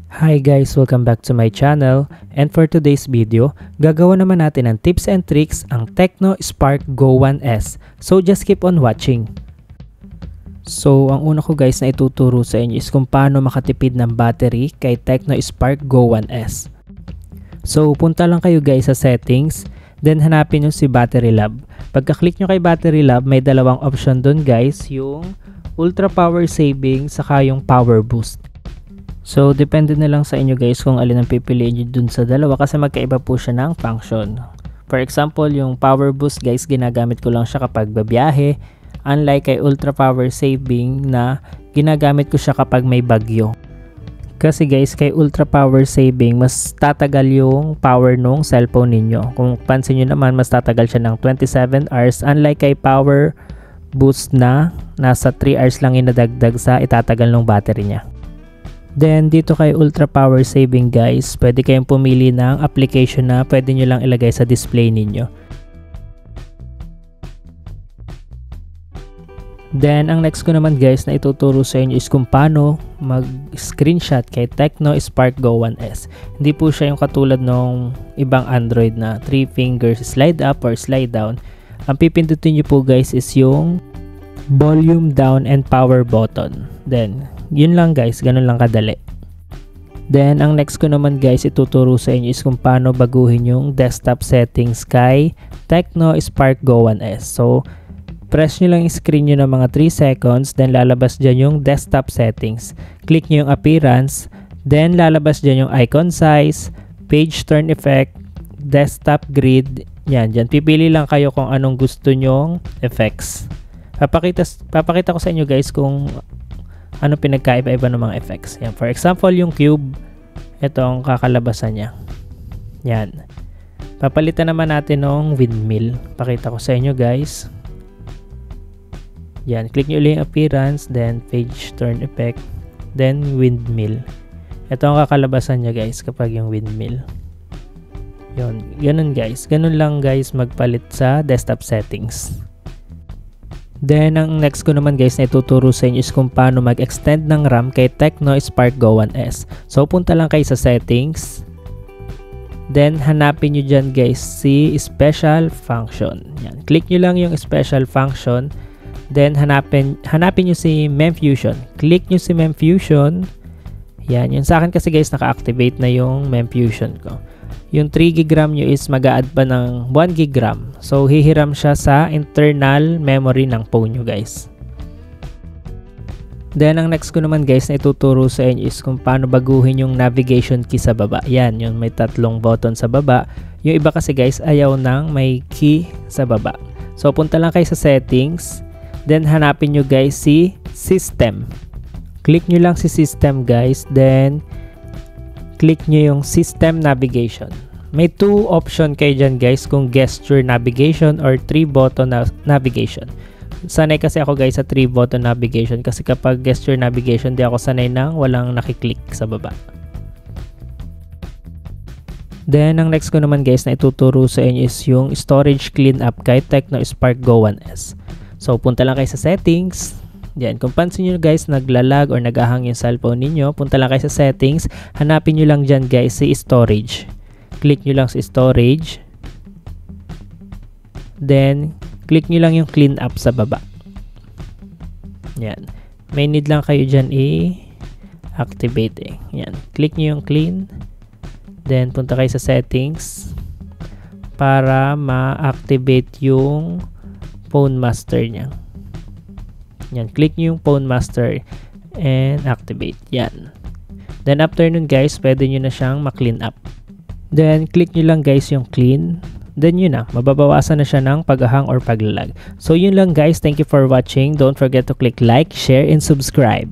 Hi guys, welcome back to my channel, and for today's video, gagawa naman natin ng tips and tricks ang Tecno Spark Go 1S. So just keep on watching. So ang una ko guys na ituturo sa inyo is kung paano makatipid ng battery kay Tecno Spark Go 1S. So punta lang kayo guys sa settings, then hanapin nyo si Battery Lab. Pagka-click nyo kay Battery Lab, may dalawang option dun guys, yung Ultra Power Saving saka yung Power Boost. So, depende na lang sa inyo guys kung alin ang pipiliin nyo dun sa dalawa kasi magkaiba po siya ng function. For example, yung Power Boost guys, ginagamit ko lang siya kapag babiyahe. Unlike kay Ultra Power Saving na ginagamit ko siya kapag may bagyo. Kasi guys, kay Ultra Power Saving, mas tatagal yung power nung cellphone ninyo. Kung pansin nyo naman, mas tatagal siya ng 27 hours. Unlike kay Power Boost na nasa 3 hours lang inadagdag sa itatagal ng battery niya. Then, dito kay Ultra Power Saving guys, pwede kayong pumili ng application na pwede nyo lang ilagay sa display ninyo. Then, ang next ko naman guys na ituturo sa inyo is kung paano mag-screenshot kay Tecno Spark Go 1S. Hindi po siya yung katulad ng ibang Android na 3 fingers slide up or slide down. Ang pipindutin nyo po guys is yung volume down and power button. Then, yun lang guys, ganun lang kadali. Then, ang next ko naman guys ituturo sa inyo is kung paano baguhin yung desktop settings kay Tecno Spark Go 1S. So, press nyo lang yung screen nyo ng mga 3 seconds, then lalabas dyan yung desktop settings. Click nyo yung appearance, then lalabas dyan yung icon size, page turn effect, desktop grid. Yan, dyan. Pipili lang kayo kung anong gusto nyong effects. Papakita ko sa inyo guys kung ano pinagkaiba-iba ng mga effects. Yan. For example, yung cube, ito ang kakalabasan niya. Yan. Papalitan naman natin ng windmill. Pakita ko sa inyo guys. Yan. Click nyo ulit yung appearance, then page turn effect, then windmill. Ito ang kakalabasan niya guys kapag yung windmill. Yun. Ganun guys. Ganun lang guys magpalit sa desktop settings. Then, ang next ko naman guys na ituturo sa inyo is kung paano mag-extend ng RAM kay Tecno Spark Go 1S. So, punta lang kayo sa settings. Then, hanapin nyo dyan guys si special function. Yan. Click nyo lang yung special function. Then, hanapin nyo si memfusion. Click nyo si memfusion. Yan. Yun sa akin kasi guys naka-activate na yung memfusion ko. Yung 3 GB RAM nyo is mag-a-add pa ng 1 GB RAM. So, hihiram siya sa internal memory ng phone nyo guys. Then, ang next ko naman guys na ituturo sa inyo is kung paano baguhin yung navigation key sa baba. Yan, yung may 3 button sa baba. Yung iba kasi guys, ayaw nang may key sa baba. So, punta lang kayo sa settings. Then, hanapin nyo guys si system. Click nyo lang si system guys. Then, click nyo yung system navigation. May 2 option kayo dyan guys kung gesture navigation or 3 button navigation. Sanay kasi ako guys sa 3 button navigation kasi kapag gesture navigation di ako sanay nang walang nakiklik sa baba. Then ang next ko naman guys na ituturo sa inyo is yung storage cleanup kay Tecno Spark Go 1S. So punta lang kayo sa settings. Yan, kung pansin nyo guys, naglalag or nag-ahang yung cellphone ninyo, punta lang kayo sa settings, hanapin nyo lang dyan guys si storage. Click nyo lang si storage. Then, click nyo lang yung clean up sa baba. Yan. May need lang kayo dyan i-activate eh. Yan. Click nyo yung clean. Then, punta kayo sa settings para ma-activate yung phone master nya. Yan, click nyo yung phone master and activate. Yan. Then after nun guys, pwede nyo na siyang ma-clean up. Then click nyo lang guys yung clean. Then yun na, mababawasan na siya ng paghahang or paglalag. So yun lang guys, thank you for watching. Don't forget to click like, share, and subscribe.